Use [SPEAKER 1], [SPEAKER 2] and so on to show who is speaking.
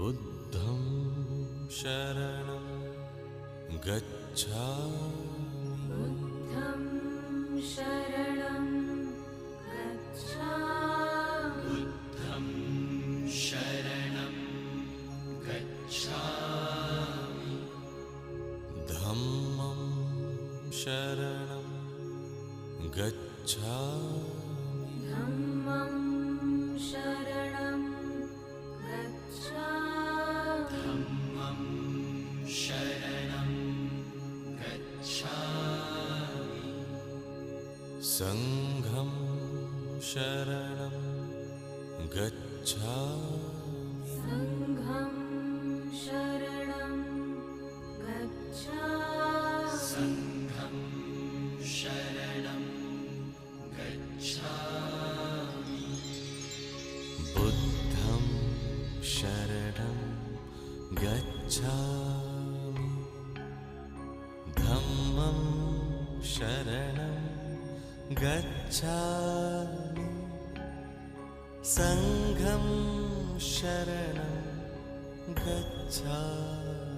[SPEAKER 1] बुद्धं शरणं गच्छामि।
[SPEAKER 2] बुद्धं शरणं गच्छामि।
[SPEAKER 3] बुद्धं शरणं गच्छामि।
[SPEAKER 1] धम्मं शरणं गच्छामि।
[SPEAKER 2] धम्मं शरणं गच्छामि।
[SPEAKER 3] धम्मं शरणं गच्छामि।
[SPEAKER 1] संघं शरणं गच्छामि।
[SPEAKER 2] संघं शरणं गच्छामि।
[SPEAKER 3] संघं शरणं गच्छामि।
[SPEAKER 1] बुद्धं शरणं गच्छामि। धम्मं शरणं गच्छामि। संघं शरणं गच्छामि।